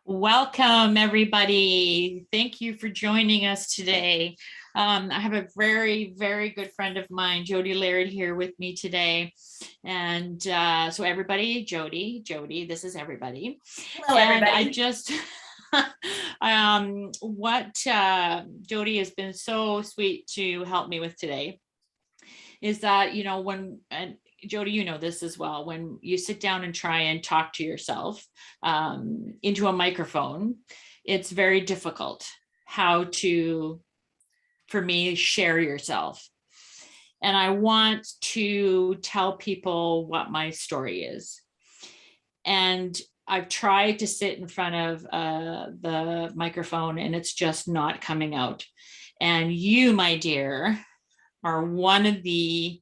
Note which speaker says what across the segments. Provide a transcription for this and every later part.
Speaker 1: Welcome, everybody. Thank you for joining us today. I have a very, very good friend of mine, Jody Laird, here with me today. And so everybody, Jody, this is everybody.
Speaker 2: Hello, everybody.
Speaker 1: I just, Jody has been so sweet to help me with today is that, and Jody, you know this as well, when you sit down and try and talk to yourself into a microphone, it's very difficult for me, share yourself. And I want to tell people what my story is. And I've tried to sit in front of the microphone and it's just not coming out. And you, my dear, are one of the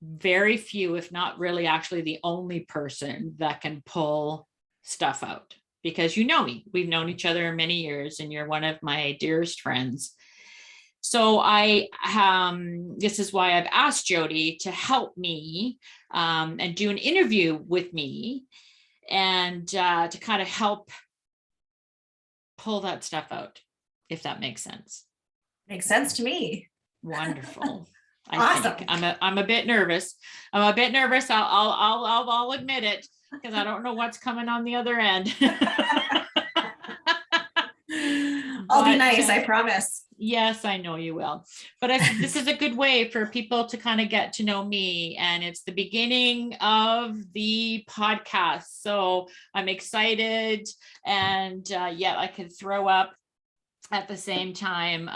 Speaker 1: very few, if not really actually the only person that can pull stuff out, because you know me. We've known each other many years and you're one of my dearest friends. So this is why I've asked Jody to help me and do an interview with me and to kind of help pull that stuff out, if that makes sense.
Speaker 2: Makes sense to me.
Speaker 1: Wonderful.
Speaker 2: Awesome.
Speaker 1: I'm a bit nervous. I'll admit it, because I don't know what's coming on the other end.
Speaker 2: I'll be nice, I promise.
Speaker 1: Yes, I know you will. But this is a good way for people to kind of get to know me. And it's the beginning of the podcast. So I'm excited. And I can throw up at the same time.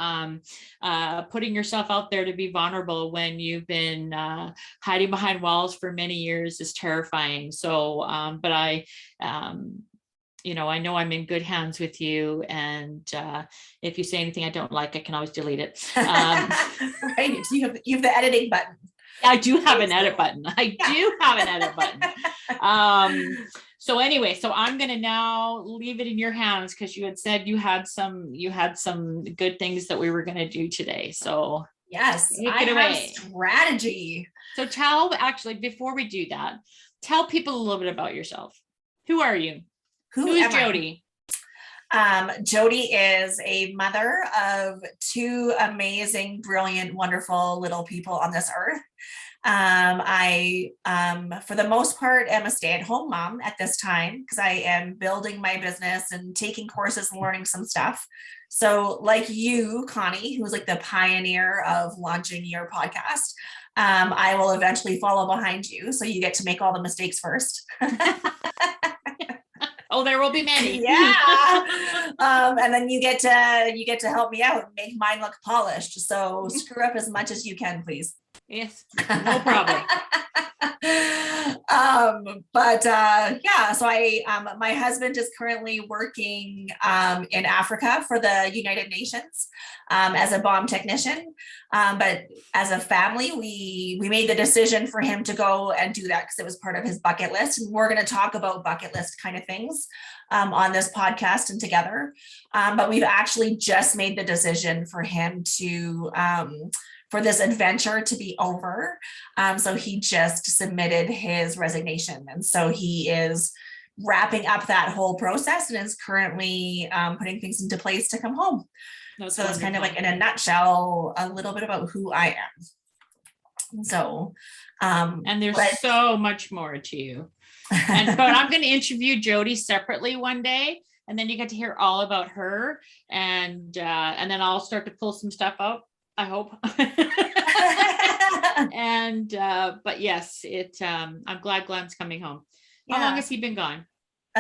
Speaker 1: Putting yourself out there to be vulnerable when you've been hiding behind walls for many years is terrifying. So, but I know I'm in good hands with you. And if you say anything I don't like, I can always delete it.
Speaker 2: Right. You have the editing button.
Speaker 1: I do have an edit button. So anyway, so I'm going to now leave it in your hands, because you had said you had some good things that we were going to do today. So
Speaker 2: yes, I have strategy.
Speaker 1: So before we do that, tell people a little bit about yourself. Who are you? Who is Jody?
Speaker 2: Jody is a mother of two amazing, brilliant, wonderful little people on this earth. I, for the most part, am a stay-at-home mom at this time, because I am building my business and taking courses and learning some stuff. So like you, Connie, who's like the pioneer of launching your podcast, I will eventually follow behind you. So you get to make all the mistakes first.
Speaker 1: Oh, there will be many.
Speaker 2: Yeah. And then you get to help me out and make mine look polished. So screw up as much as you can, please.
Speaker 1: Yes, no problem.
Speaker 2: So my husband is currently working in Africa for the United Nations as a bomb technician. But as a family, we made the decision for him to go and do that because it was part of his bucket list. And we're going to talk about bucket list kind of things on this podcast and together. But we've actually just made the decision for him to for this adventure to be over. So he just submitted his resignation. And so he is wrapping up that whole process and is currently putting things into place to come home. So that's kind of like, in a nutshell, a little bit about who I am. So,
Speaker 1: and there's so much more to you. But I'm going to interview Jody separately one day, and then you get to hear all about her, and then I'll start to pull some stuff out, I hope. And but yes, I'm glad Glenn's coming home. How long has he been gone?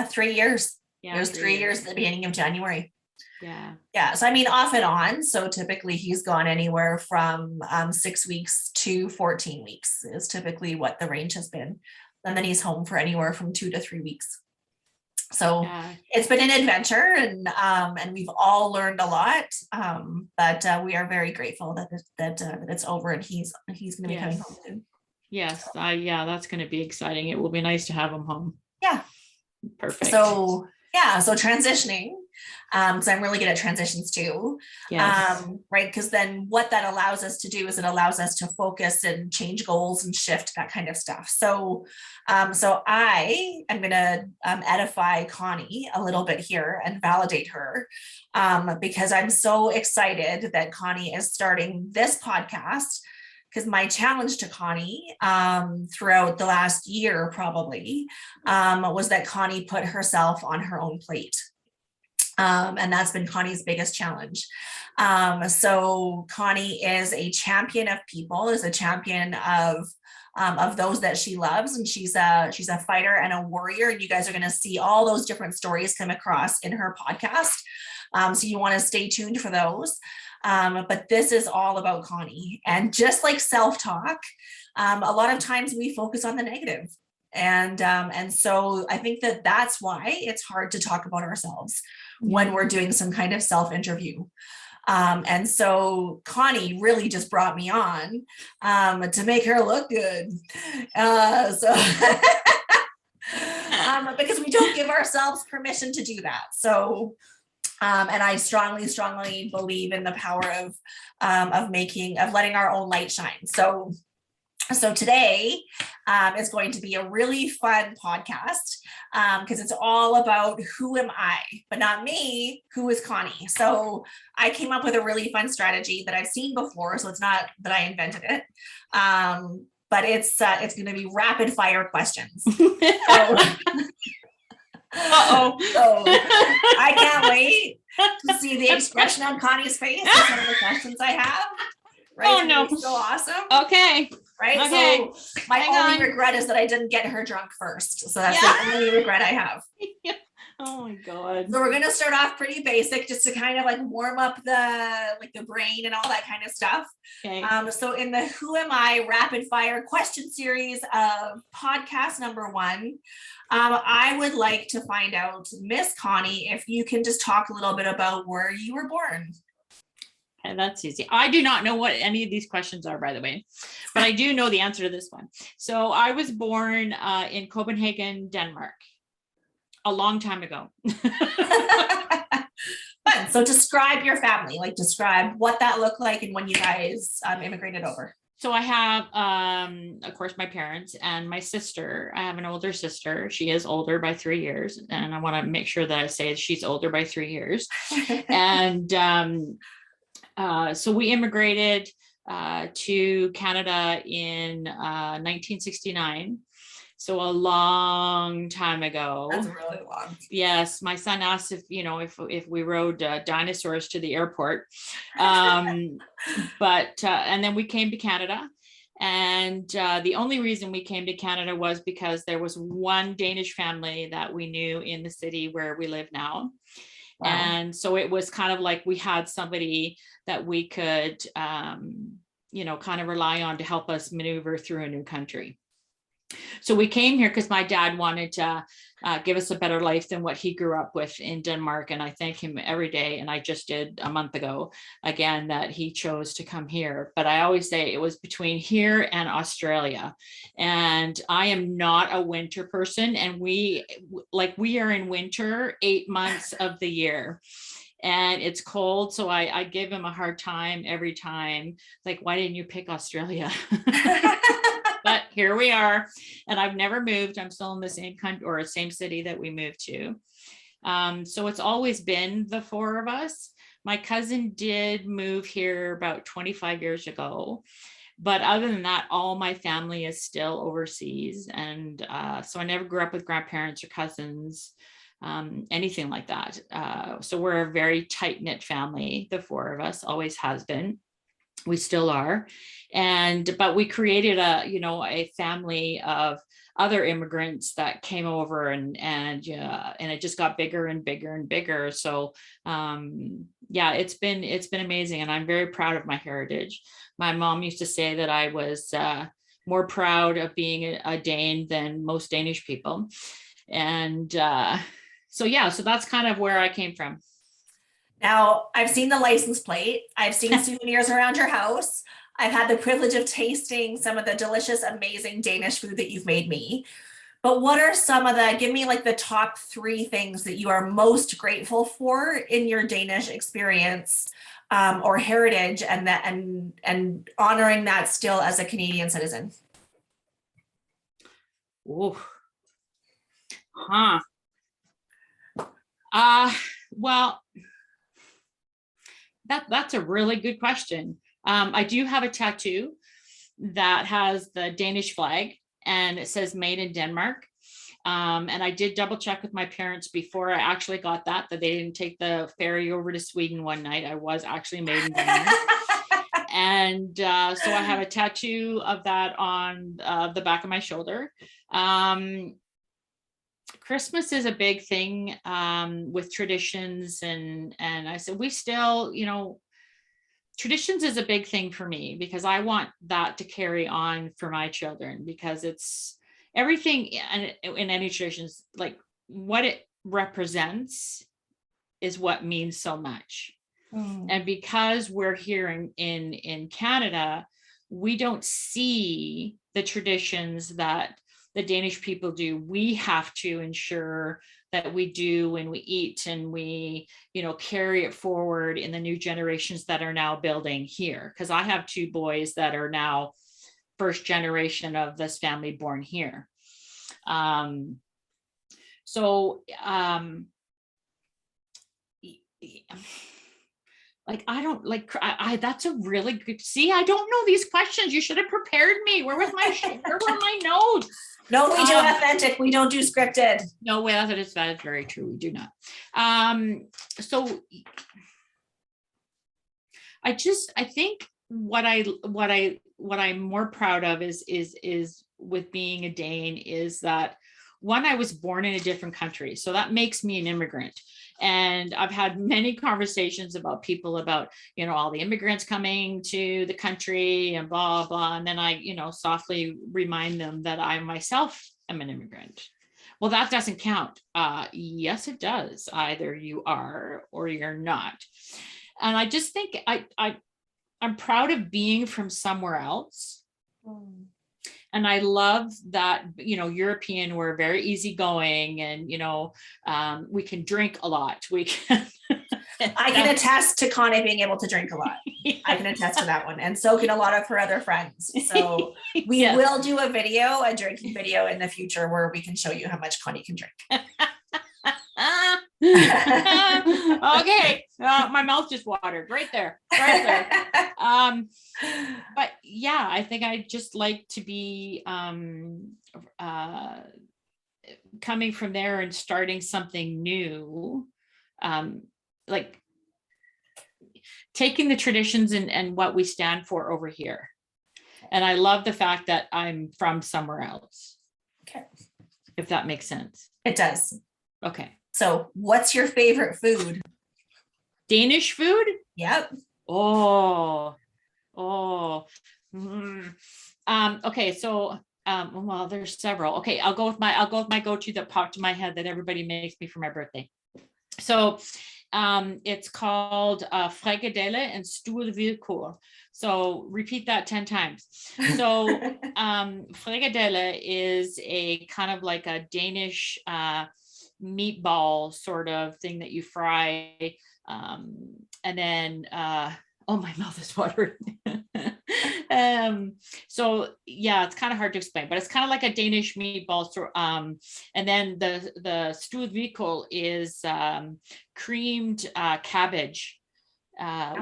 Speaker 2: 3 years. Yeah, it was 3 years at the beginning of January.
Speaker 1: Yeah.
Speaker 2: So I mean, off and on. So typically he's gone anywhere from 6 weeks to 14 weeks is typically what the range has been. And then he's home for anywhere from 2 to 3 weeks. So it's been an adventure, and we've all learned a lot. But we are very grateful that it's over and he's going to be coming home soon.
Speaker 1: Yes. That's going to be exciting. It will be nice to have him home.
Speaker 2: Yeah.
Speaker 1: Perfect.
Speaker 2: So transitioning. So I'm really good at transitions too.
Speaker 1: Yes.
Speaker 2: Right. Because then what that allows us to do is it allows us to focus and change goals and shift that kind of stuff. So, so I am going to edify Connie a little bit here and validate her, because I'm so excited that Connie is starting this podcast. Because my challenge to Connie throughout the last year probably was that Connie put herself on her own plate. And that's been Connie's biggest challenge. So Connie is a champion of people, is a champion of those that she loves, and she's a fighter and a warrior. And you guys are going to see all those different stories come across in her podcast. So you want to stay tuned for those. But this is all about Connie, and just like self-talk, a lot of times we focus on the negative. And so I think that that's why it's hard to talk about ourselves when we're doing some kind of self-interview. And so Connie really just brought me on to make her look good. Because we don't give ourselves permission to do that. So, and I strongly, strongly believe in the power of letting our own light shine. So today is going to be a really fun podcast because it's all about who am I, but not me, who is Connie. So I came up with a really fun strategy that I've seen before. So it's not that I invented it, but it's going to be rapid fire questions. So I can't wait to see the expression on Connie's face with some of the questions I have. Right?
Speaker 1: Oh no!
Speaker 2: It's so awesome.
Speaker 1: Okay.
Speaker 2: Right.
Speaker 1: Okay.
Speaker 2: So my only regret is that I didn't get her drunk first. So that's the only regret I have.
Speaker 1: Oh my God.
Speaker 2: So we're going to start off pretty basic just to kind of like warm up the brain and all that kind of stuff.
Speaker 1: Okay.
Speaker 2: So in the Who Am I rapid fire question series of podcast number 1, I would like to find out, Miss Connie, if you can just talk a little bit about where you were born.
Speaker 1: And that's easy. I do not know what any of these questions are, by the way, but I do know the answer to this one. So I was born in Copenhagen, Denmark, a long time ago.
Speaker 2: Fun. So describe your family, like describe what that looked like and when you guys immigrated over.
Speaker 1: So I have, of course, my parents and my sister. I have an older sister. She is older by 3 years. And I want to make sure that I say she's older by 3 years. And so we immigrated to Canada in 1969. So a long time ago.
Speaker 2: That's really long.
Speaker 1: Yes, my son asked if we rode dinosaurs to the airport, but and then we came to Canada, and the only reason we came to Canada was because there was one Danish family that we knew in the city where we live now. Wow. And so it was kind of like we had somebody that we could, kind of rely on to help us maneuver through a new country. So we came here because my dad wanted to give us a better life than what he grew up with in Denmark. And I thank him every day. And I just did a month ago, again, that he chose to come here. But I always say it was between here and Australia. And I am not a winter person. And we are in winter 8 months of the year. And it's cold. So I give him a hard time every time. Like, why didn't you pick Australia? But here we are, and I've never moved. I'm still in the same country or same city that we moved to. So it's always been the 4 of us. My cousin did move here about 25 years ago. But other than that, all my family is still overseas. And so I never grew up with grandparents or cousins, anything like that. So we're a very tight-knit family, the 4 of us, always has been. We still are. But we created a family of other immigrants that came over and it just got bigger and bigger and bigger. So it's been amazing. And I'm very proud of my heritage. My mom used to say that I was more proud of being a Dane than most Danish people. And so that's kind of where I came from.
Speaker 2: Now, I've seen the license plate. I've seen souvenirs around your house. I've had the privilege of tasting some of the delicious, amazing Danish food that you've made me. But what are some of the, give me like the top 3 things that you are most grateful for in your Danish experience, or heritage, and that, and honoring that still as a Canadian citizen?
Speaker 1: Oh, huh. Well, that's a really good question. I do have a tattoo that has the Danish flag and it says made in Denmark. And I did double check with my parents before I actually got that they didn't take the ferry over to Sweden one night. I was actually made in Denmark. And so I have a tattoo of that on the back of my shoulder. Christmas is a big thing with traditions, and I said we still, traditions is a big thing for me because I want that to carry on for my children, because it's everything in any traditions, like what it represents is what means so much. And because we're here in Canada, we don't see the traditions that the Danish people do. We have to ensure that we do when we eat, and we, carry it forward in the new generations that are now building here. Because I have 2 boys that are now first generation of this family born here. Like, I don't like, that's a really good, see, I don't know these questions. You should have prepared me. Where were my notes?
Speaker 2: No, we do authentic. We don't do scripted.
Speaker 1: No, well, that is very true. We do not. So I think what I'm more proud of is with being a Dane is that, one, I was born in a different country. So that makes me an immigrant. And I've had many conversations about people about, all the immigrants coming to the country and blah, blah. And then I, softly remind them that I myself am an immigrant. Well, that doesn't count. Yes, it does. Either you are or you're not. And I just think I'm proud of being from somewhere else. And I love that, European, we're very easygoing, and, we can drink a lot. We can.
Speaker 2: I can attest to Connie being able to drink a lot. Yeah. I can attest to that one. And so can a lot of her other friends. So we will do a drinking video in the future where we can show you how much Connie can drink.
Speaker 1: Okay, my mouth just watered right there. But yeah, I think I just like to be coming from there and starting something new, like taking the traditions and what we stand for over here. And I love the fact that I'm from somewhere else.
Speaker 2: Okay,
Speaker 1: if that makes sense.
Speaker 2: It does.
Speaker 1: Okay.
Speaker 2: So what's your favorite food?
Speaker 1: Danish food?
Speaker 2: Yep.
Speaker 1: Okay. So, well, there's several. Okay. I'll go with my go-to that popped to my head that everybody makes me for my birthday. So, it's called frikadelle and stuvet hvidkål. So repeat that 10 times. So frikadelle is a kind of like a Danish meatball sort of thing that you fry. And then, oh, my mouth is watering. So yeah, it's kind of hard to explain, but it's kind of like a Danish meatball. And then the stuvet hvidkål is creamed cabbage,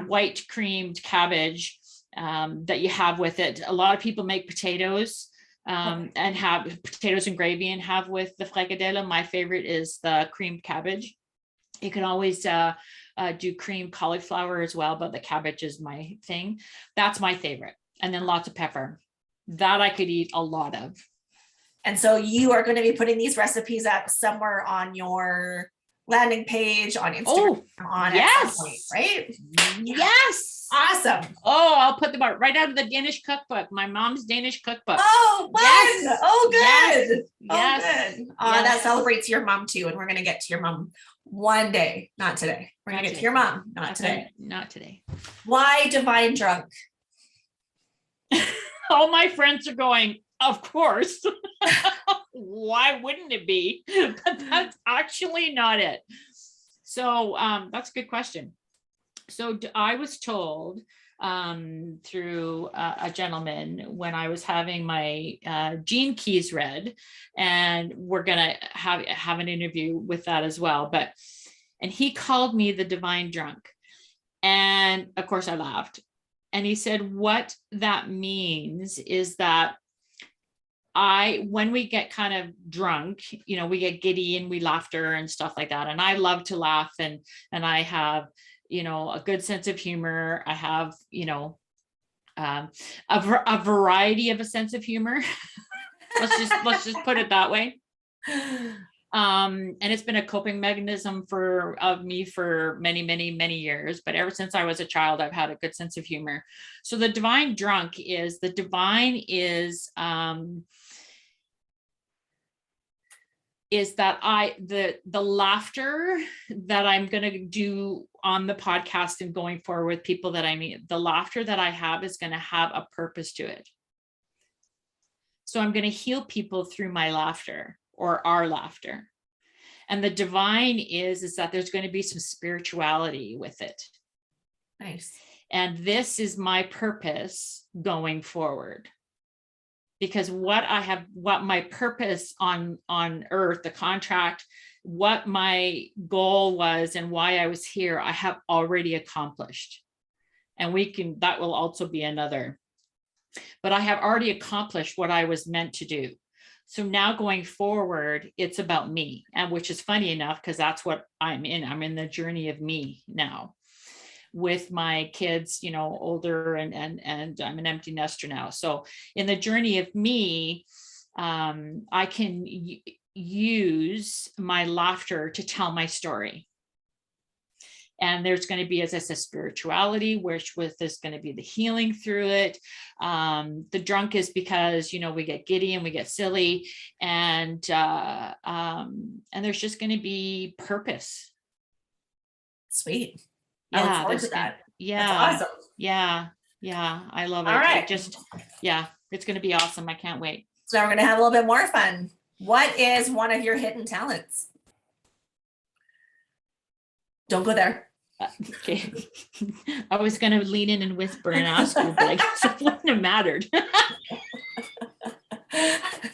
Speaker 1: white creamed cabbage that you have with it. A lot of people make potatoes and have potatoes and gravy and have with the frikadelle. My favorite is the creamed cabbage. You can always do creamed cauliflower as well, but the cabbage is my thing. That's my favorite. And then lots of pepper. That I could eat a lot of.
Speaker 2: And so you are going to be putting these recipes up somewhere on your landing page, on Instagram,
Speaker 1: yes.
Speaker 2: At some point, right?
Speaker 1: Yes.
Speaker 2: Awesome.
Speaker 1: Oh, I'll put them out right out of the Danish cookbook, my mom's Danish cookbook.
Speaker 2: Oh, fun. Yes. Oh, good.
Speaker 1: Yes.
Speaker 2: Oh, good. That celebrates your mom too. And we're going to get to your mom one day, not today. We're going to get to your mom, not today.
Speaker 1: Not today.
Speaker 2: Why Divine Drunk?
Speaker 1: All my friends are going, of course. why wouldn't it be? But that's actually not it. So that's a good question. So I was told through a gentleman when I was having my gene keys read, and we're gonna have an interview with that as well. And he called me the divine drunk, and of course I laughed. And he said, what that means is that when we get kind of drunk, we get giddy and we laughter and stuff like that. And I love to laugh, and I have, a good sense of humor. I have, a variety of a sense of humor. let's just put it that way. And it's been a coping mechanism of me for many, many, many years. But ever since I was a child, I've had a good sense of humor. So the divine drunk is that the laughter that I'm going to do on the podcast and going forward with people that I meet, the laughter that I have is going to have a purpose to it. So I'm going to heal people through my laughter, or our laughter. And the divine is that there's going to be some spirituality with it.
Speaker 2: Nice.
Speaker 1: And this is my purpose going forward. Because what my purpose on earth, the contract, what my goal was and why I was here, I have already accomplished. And that will also be another. But I have already accomplished what I was meant to do. So now going forward, it's about me, and which is funny enough, because that's what I'm in. I'm in the journey of me now with my kids, older, and I'm an empty nester now. So in the journey of me, I can use my laughter to tell my story. And there's going to be, as I said, spirituality, there's going to be the healing through it. The drunk is because, we get giddy and we get silly, and there's just going to be purpose.
Speaker 2: Sweet.
Speaker 1: Yeah,
Speaker 2: I look forward to that.
Speaker 1: Yeah.
Speaker 2: That's awesome.
Speaker 1: Yeah. I love it.
Speaker 2: All right.
Speaker 1: It's going to be awesome. I can't wait.
Speaker 2: So now we're going to have a little bit more fun. What is one of your hidden talents? Don't go there.
Speaker 1: Okay. I was going to lean in and whisper and ask you, but I guess it wouldn't have mattered.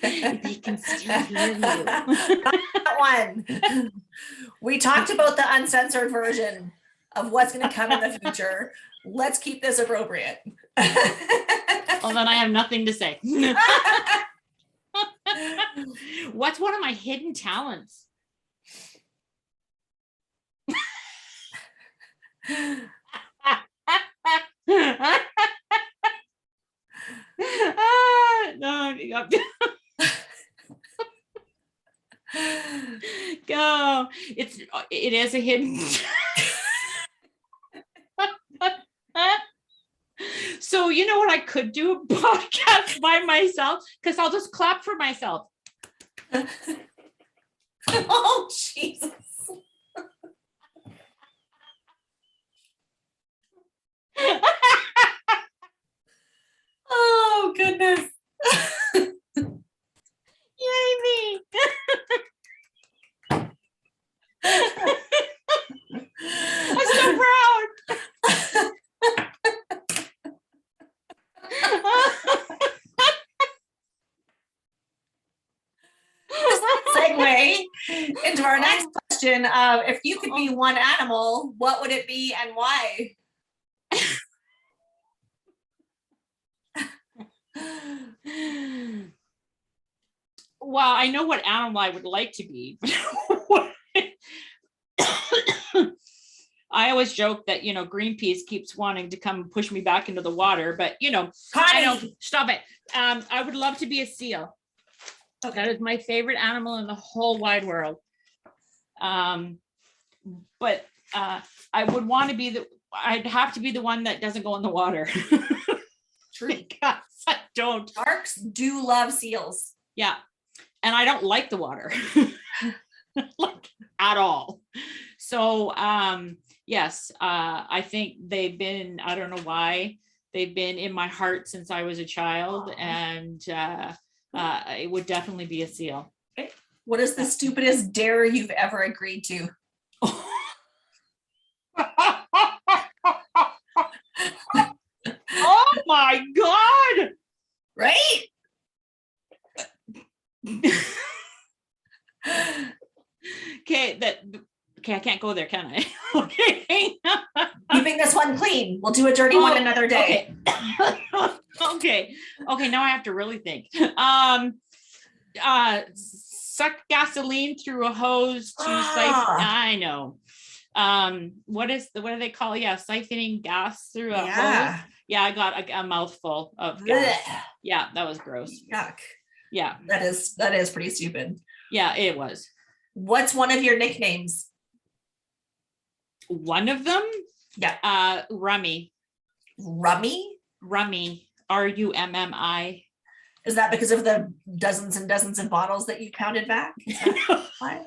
Speaker 1: They can still hear you.
Speaker 2: That one. We talked about the uncensored version of what's going to come in the future. Let's keep this appropriate.
Speaker 1: Well, then I have nothing to say. What's one of my hidden talents? No, go. It is a hidden. So you know what, I could do a podcast by myself, because I'll just clap for myself.
Speaker 2: Oh, Jesus. Oh, goodness.
Speaker 1: Yay me. I'm so proud.
Speaker 2: Segue into our next question of, if you could be one animal, what would it be and why?
Speaker 1: Well, I know what animal I would like to be. I always joke that, Greenpeace keeps wanting to come push me back into the water, but I know, stop it. I would love to be a seal. Okay. That is my favorite animal in the whole wide world. But I would want to I'd have to be the one that doesn't go in the water.
Speaker 2: True.
Speaker 1: Because I don't.
Speaker 2: Sharks do love seals.
Speaker 1: Yeah. And I don't like the water. Like at all. So yes, I think they've been, I don't know why, they've been in my heart since I was a child. And it would definitely be a seal.
Speaker 2: What is the stupidest dare you've ever agreed to?
Speaker 1: Oh my God.
Speaker 2: Right?
Speaker 1: Okay, I can't go there, can I? Okay.
Speaker 2: Keeping this one clean. We'll do a dirty one another day.
Speaker 1: Okay. Okay, now I have to really think. Suck gasoline through a hose to siphon. I know. What do they call? Yeah, siphoning gas through a hose. Yeah, I got a mouthful of gas.
Speaker 2: Blech.
Speaker 1: Yeah, that was gross.
Speaker 2: Yuck.
Speaker 1: Yeah.
Speaker 2: That is pretty stupid.
Speaker 1: Yeah, it was.
Speaker 2: What's one of your nicknames?
Speaker 1: One of them?
Speaker 2: Yeah.
Speaker 1: Rummy.
Speaker 2: Rummy?
Speaker 1: Rummy. RUMMI.
Speaker 2: Is that because of the dozens and dozens of bottles that you pounded back? Is that why?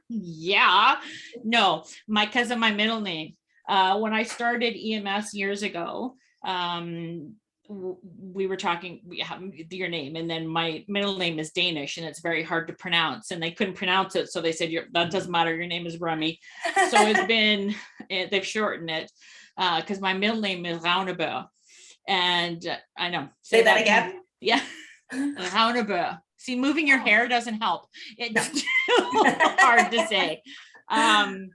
Speaker 1: Yeah. No, because of my middle name. When I started EMS years ago, we were talking, we have your name, and then my middle name is Danish and it's very hard to pronounce, and they couldn't pronounce it, so they said that doesn't matter, your name is Rummy. So it's been they've shortened it because my middle name is Raunebeur, and I know,
Speaker 2: say that again.
Speaker 1: Yeah. Raunebeur. See, moving your hair doesn't help. It's hard to say. And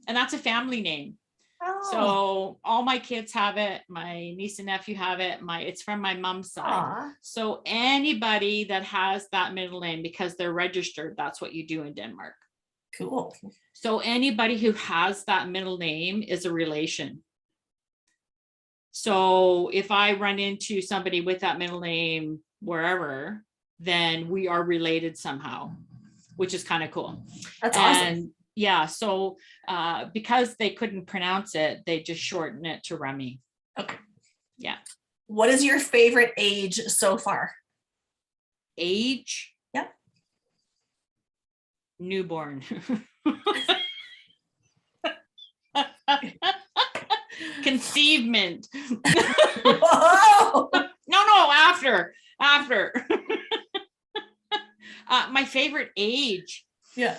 Speaker 1: that's a family name. So all my kids have it. My niece and nephew have it. It's from my mom's side.
Speaker 2: Aww.
Speaker 1: So anybody that has that middle name, because they're registered, that's what you do in Denmark.
Speaker 2: Cool.
Speaker 1: So anybody who has that middle name is a relation. So if I run into somebody with that middle name wherever, then we are related somehow, which is kind of cool.
Speaker 2: That's awesome.
Speaker 1: Yeah, so because they couldn't pronounce it, they just shortened it to Rummy.
Speaker 2: Okay.
Speaker 1: Yeah.
Speaker 2: What is your favorite age so far?
Speaker 1: Age?
Speaker 2: Yep.
Speaker 1: Newborn. Conceivement.
Speaker 2: Whoa!
Speaker 1: No, after. My favorite age.
Speaker 2: Yeah.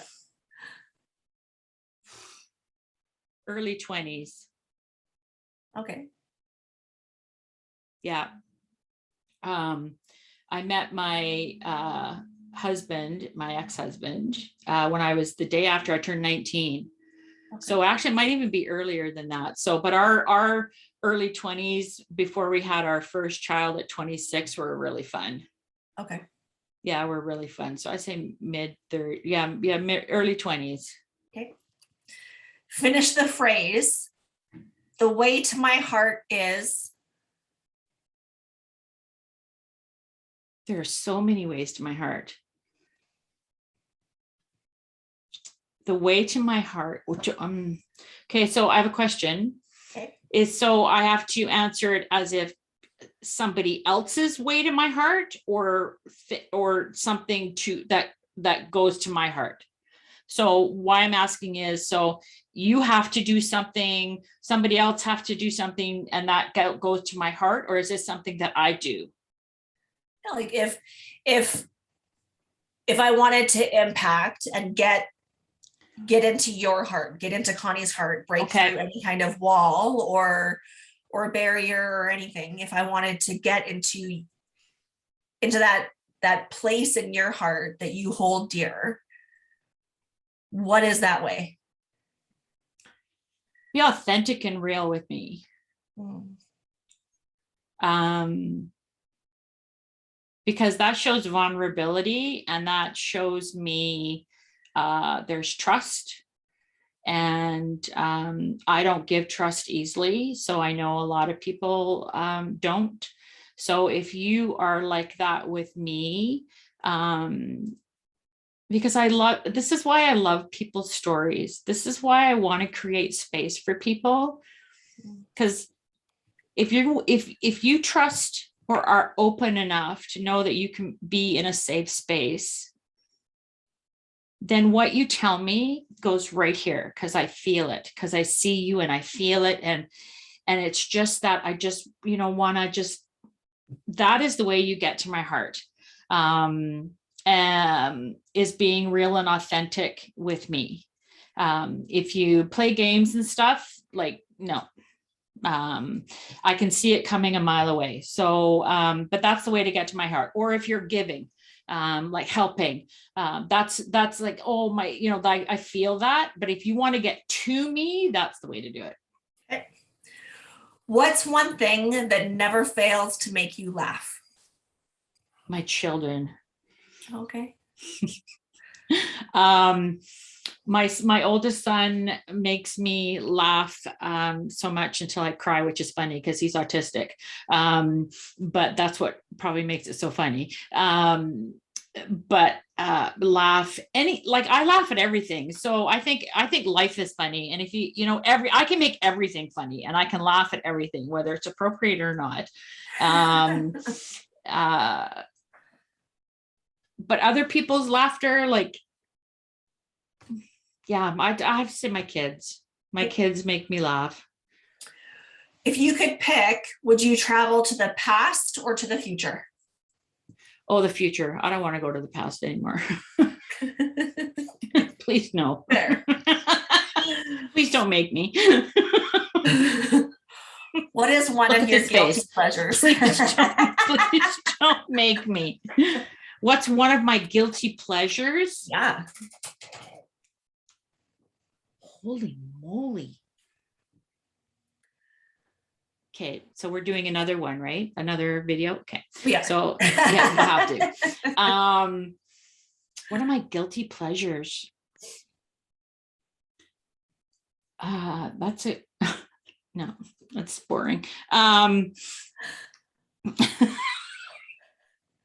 Speaker 1: Early 20s.
Speaker 2: Okay.
Speaker 1: Yeah. I met my husband, my ex-husband, when I was the day after I turned 19. Okay. So actually it might even be earlier than that. So, but our early 20s before we had our first child at 26 were really fun.
Speaker 2: Okay.
Speaker 1: Yeah, we're really fun. So I say mid-30s. Yeah, early 20s.
Speaker 2: Okay. Finish the phrase. The way to my heart is.
Speaker 1: There are so many ways to my heart. The way to my heart, which, okay, so I have a question.
Speaker 2: Okay.
Speaker 1: So I have to answer it as if somebody else's way to my heart, or something that goes to my heart. So why I'm asking is, so you have to do something, somebody else have to do something, and that goes to my heart, or is this something that I do?
Speaker 2: Like if I wanted to impact and get into your heart, get into Connie's heart, break through any kind of wall or barrier or anything, if I wanted to get into that place in your heart that you hold dear, what is that way?
Speaker 1: Be authentic and real with me. Because that shows vulnerability, and that shows me there's trust, and I don't give trust easily. So I know a lot of people don't. So if you are like that with me, because this is why I love people's stories. This is why I want to create space for people. Because if you trust or are open enough to know that you can be in a safe space, then what you tell me goes right here, because I feel it, because I see you and I feel it. And it's just that I just, want to that is the way you get to my heart. is being real and authentic with me. If you play games and stuff, like, no, I can see it coming a mile away. So, but that's the way to get to my heart. Or if you're giving, like helping, that's like, oh my, you know, I feel that. But if you want to get to me, that's the way to do it.
Speaker 2: Okay. What's one thing that never fails to make you laugh?
Speaker 1: My children.
Speaker 2: Okay.
Speaker 1: My oldest son makes me laugh so much until I cry, which is funny because he's autistic. But that's what probably makes it so funny. But laugh I laugh at everything. So I think life is funny. And if I can make everything funny, and I can laugh at everything, whether it's appropriate or not. But other people's laughter, like, yeah, I have to say my kids make me laugh.
Speaker 2: If you could pick, would you travel to the past or to the future?
Speaker 1: Oh, the future. I don't want to go to the past anymore. Please, no.
Speaker 2: There.
Speaker 1: Please don't make me.
Speaker 2: What is one
Speaker 1: Look
Speaker 2: of
Speaker 1: at
Speaker 2: your
Speaker 1: his
Speaker 2: guilty
Speaker 1: face.
Speaker 2: pleasures?
Speaker 1: Please don't make me. What's one of my guilty pleasures?
Speaker 2: Yeah.
Speaker 1: Holy moly. Okay, so we're doing another one, right? Another video. Okay.
Speaker 2: Yeah.
Speaker 1: So yeah, you have to. What are my guilty pleasures? That's it. No, that's boring.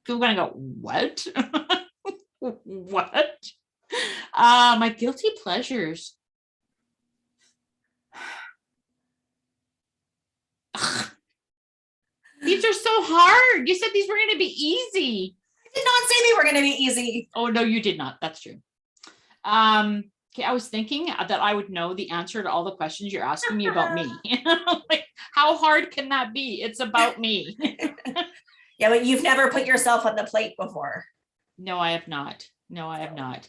Speaker 1: People gonna go, what? What? My guilty pleasures. These are so hard. You said these were going to be easy.
Speaker 2: I did not say they were going to be easy.
Speaker 1: Oh, no, you did not. That's true. Okay, I was thinking that I would know the answer to all the questions you're asking me about me. Like, how hard can that be? It's about me.
Speaker 2: Yeah, but you've never put yourself on the plate before.
Speaker 1: No, I have not. No, I have not.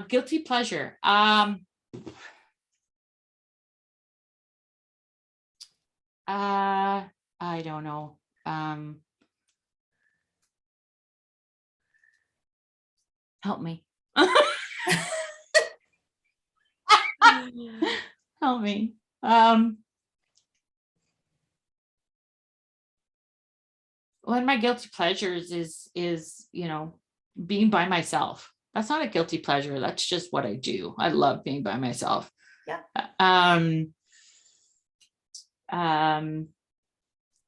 Speaker 1: Guilty pleasure. I don't know. Help me. Help me. One of my guilty pleasures is being by myself. That's not a guilty pleasure. That's just what I do. I love being by myself.
Speaker 2: Yeah.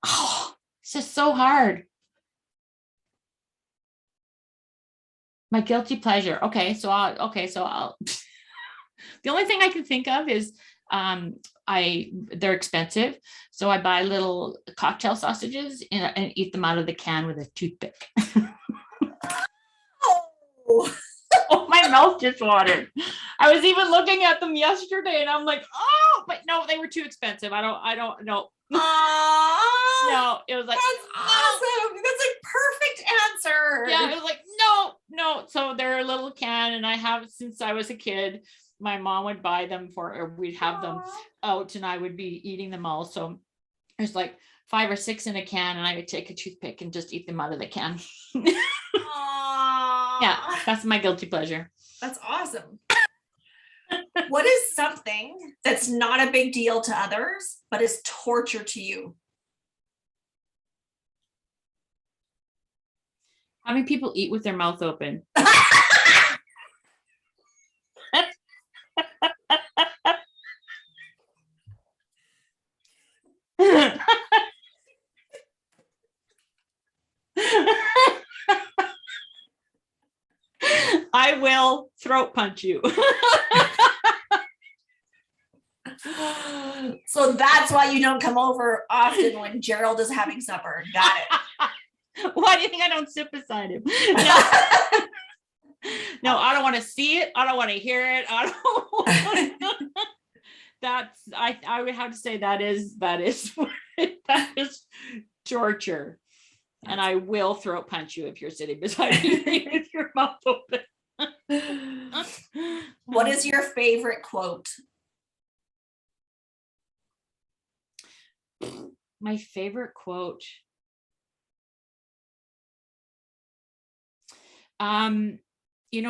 Speaker 1: Oh, it's just so hard. My guilty pleasure. Okay, so I'll the only thing I can think of is they're expensive. So I buy little cocktail sausages and eat them out of the can with a toothpick.
Speaker 2: Oh.
Speaker 1: Oh, my mouth just watered. I was even looking at them yesterday and I'm like, oh, but no, they were too expensive. I don't know. No, it was like,
Speaker 2: that's awesome. That's a perfect answer.
Speaker 1: Yeah, it was like, no. So they're a little can, and I have since I was a kid. My mom would buy them or we'd have them out, and I would be eating them all. So there's like 5 or 6 in a can, and I would take a toothpick and just eat them out of the can. Yeah, that's my guilty pleasure.
Speaker 2: That's awesome. What is something that's not a big deal to others, but is torture to you?
Speaker 1: Having people eat with their mouth open. I will throat punch you.
Speaker 2: So that's why you don't come over often when Gerald is having supper. Got it.
Speaker 1: Why do you think I don't sit beside him? No, I don't want to see it. I don't want to hear it. I would have to say that is torture. and I will throat punch you if you're sitting beside me with your mouth open.
Speaker 2: What is your favorite quote?
Speaker 1: My favorite quote.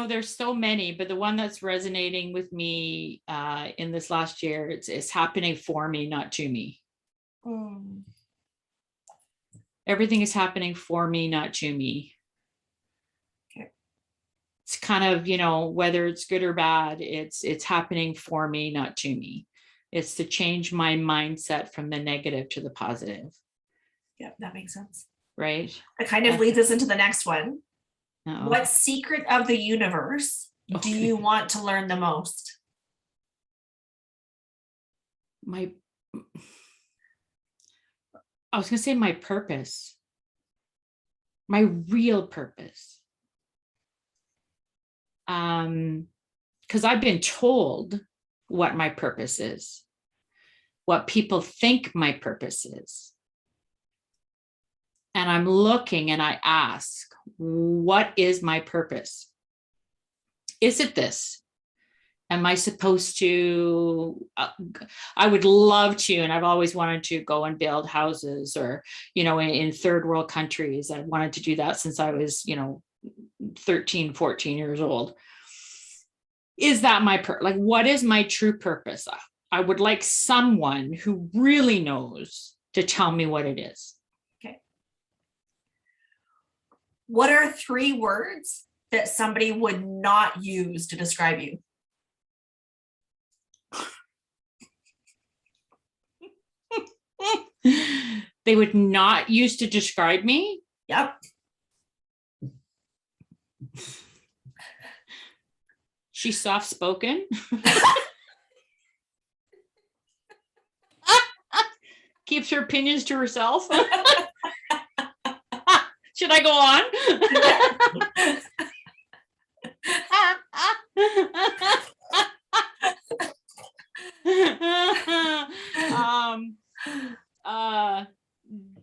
Speaker 1: There's so many, but the one that's resonating with me in this last year, it's happening for me, not to me. Everything is happening for me, not to me.
Speaker 2: Okay.
Speaker 1: It's kind of, whether it's good or bad, it's happening for me, not to me. It's to change my mindset from the negative to the positive.
Speaker 2: Yep, that makes sense.
Speaker 1: Right.
Speaker 2: It kind of leads us into the next one.
Speaker 1: Uh-oh.
Speaker 2: What secret of the universe do you want to learn the most?
Speaker 1: I was going to say my purpose, my real purpose. Because I've been told what my purpose is, what people think my purpose is. And I'm looking and I ask, what is my purpose? Is it this? Am I supposed to, I would love to, and I've always wanted to go and build houses or, in third world countries. I wanted to do that since I was, 13, 14 years old. Is that my, what is my true purpose? I would like someone who really knows to tell me what it is.
Speaker 2: Okay. What are 3 words that somebody would not use to describe you?
Speaker 1: They would not use to describe me?
Speaker 2: Yep.
Speaker 1: She's soft-spoken. Keeps her opinions to herself. Should I go on?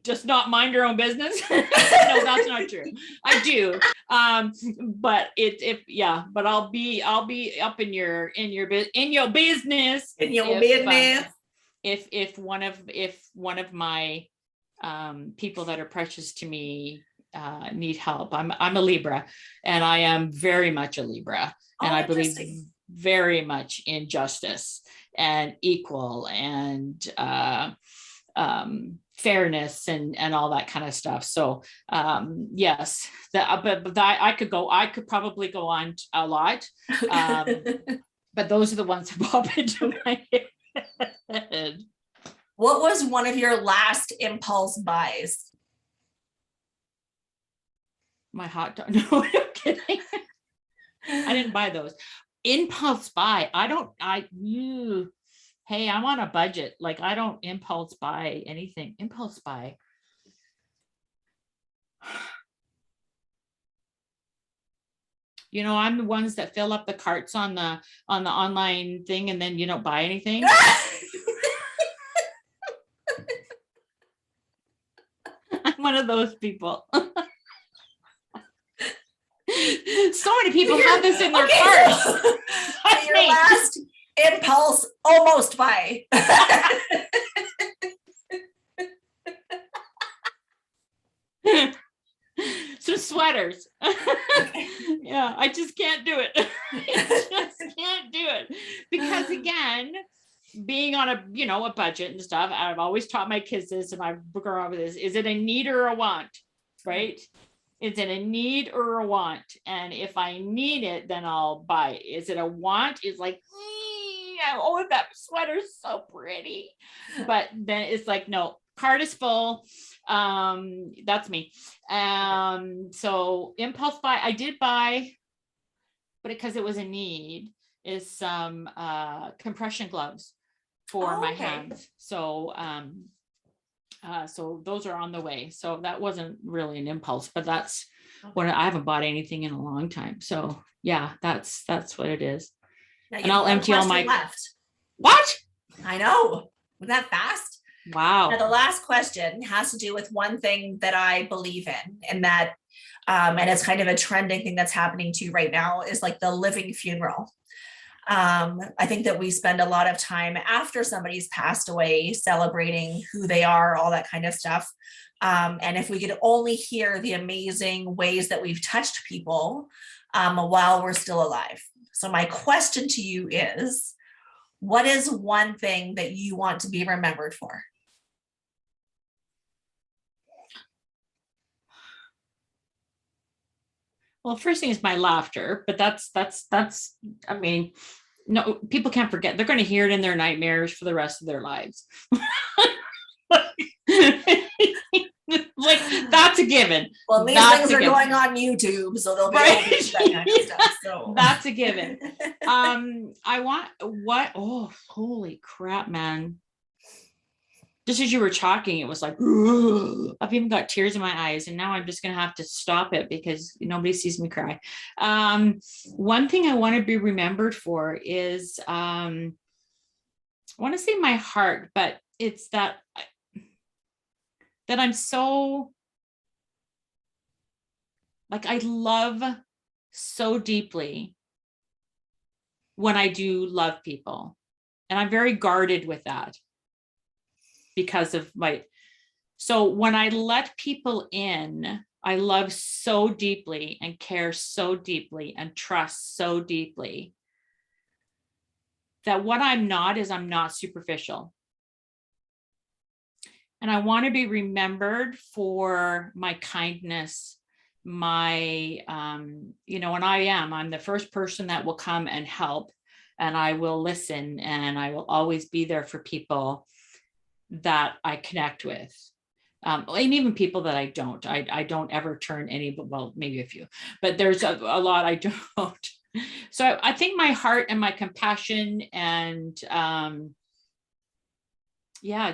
Speaker 1: Just not mind her own business. No, that's not true. I do. But but I'll be up in your business. If one of my people that are precious to me need help. I'm a Libra, and I am very much a Libra, and I believe very much in justice and equal and fairness and all that kind of stuff. So yes, but I could probably go on a lot, but those are the ones that pop into my head.
Speaker 2: What was one of your last impulse buys?
Speaker 1: My hot dog. No, I'm kidding. I didn't buy those. Impulse buy. Hey, I'm on a budget. Like, I don't impulse buy anything. Impulse buy. I'm the ones that fill up the carts on the online thing and then you don't buy anything. I'm one of those people. So many people have this in their carts.
Speaker 2: Your last impulse almost buy.
Speaker 1: Some sweaters. Yeah, I just can't do it. I just can't do it because, again, being on a budget and stuff, I've always taught my kids this, and I've grown up with this: is it a need or a want? Right? Is it a need or a want? And if I need it, then I'll buy it. Is it a want? It's like, oh, that sweater's so pretty. But then it's like, no, cart is full. That's me. So impulse buy, I did buy, but because it was a need, is some compression gloves for my hands. So so those are on the way. So that wasn't really an impulse, but that's what I haven't bought anything in a long time. So yeah, that's what it is.
Speaker 2: Now
Speaker 1: and I'll empty all my
Speaker 2: left.
Speaker 1: What?
Speaker 2: I know. Was that fast?
Speaker 1: Wow.
Speaker 2: Now, the last question has to do with one thing that I believe in, and that, and it's kind of a trending thing that's happening too right now, is like the living funeral. I think that we spend a lot of time after somebody's passed away celebrating who they are, all that kind of stuff. And if we could only hear the amazing ways that we've touched people while we're still alive. So my question to you is, what is one thing that you want to be remembered for?
Speaker 1: Well, first thing is my laughter, but that's, I mean, no, people can't forget. They're going to hear it in their nightmares for the rest of their lives. Like, that's a given.
Speaker 2: Well, these
Speaker 1: That's
Speaker 2: things
Speaker 1: a
Speaker 2: are
Speaker 1: given.
Speaker 2: going on YouTube, so they'll be
Speaker 1: Right.
Speaker 2: able to see that kind of stuff. So
Speaker 1: That's a given. I want what? Oh, holy crap, man. Just as you were talking, it was like, I've even got tears in my eyes, and now I'm just gonna have to stop it because nobody sees me cry. One thing I want to be remembered for is, I want to say my heart, but it's that I'm so, like, I love so deeply when I do love people, and I'm very guarded with that because of so when I let people in, I love so deeply and care so deeply and trust so deeply that what I'm not is I'm not superficial. And I want to be remembered for my kindness, my, and I'm the first person that will come and help, and I will listen, and I will always be there for people that I connect with. And even people that I don't ever turn any, well, maybe a few, but there's a lot I don't. So I think my heart and my compassion and,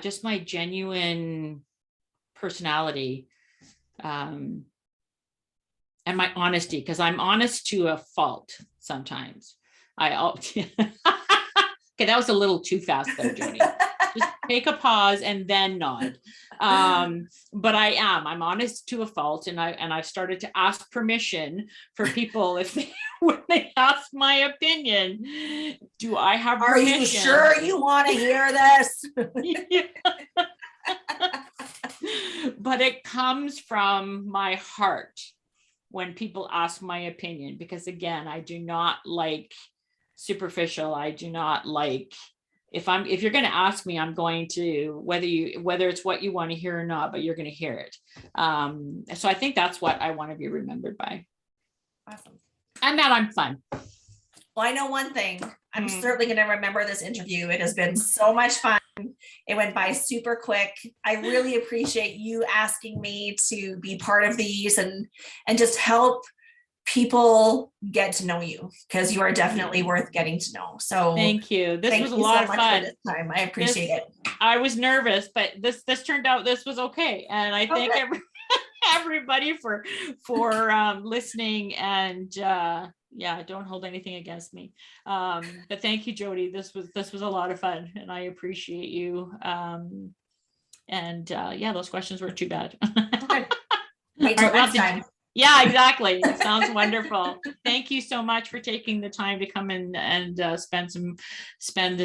Speaker 1: just my genuine personality, and my honesty, because I'm honest to a fault sometimes. Okay, that was a little too fast there, Jody. Just take a pause and then nod. But I'm honest to a fault, and I've started to ask permission for people when they ask my opinion. Do I have permission?
Speaker 2: Are you sure you want to hear this?
Speaker 1: But it comes from my heart when people ask my opinion, because again, I do not like superficial. I do not like, if you're going to ask me, I'm going to, whether it's what you want to hear or not, but you're going to hear it. So I think that's what I want to be remembered by.
Speaker 2: Awesome.
Speaker 1: And that I'm fun.
Speaker 2: Well, I know one thing. I'm certainly going to remember this interview. It has been so much fun. It went by super quick. I really appreciate you asking me to be part of these and just help people get to know you, because you are definitely worth getting to know. So
Speaker 1: thank you. This was a lot of fun.
Speaker 2: This time. I appreciate it.
Speaker 1: I was nervous, but this turned out, this was okay. And I thank everybody for listening, and don't hold anything against me. But thank you, Jody. This was a lot of fun, and I appreciate you. Those questions weren't too bad.
Speaker 2: Wait till next time.
Speaker 1: Yeah, exactly. It sounds wonderful. Thank you so much for taking the time to come in and spend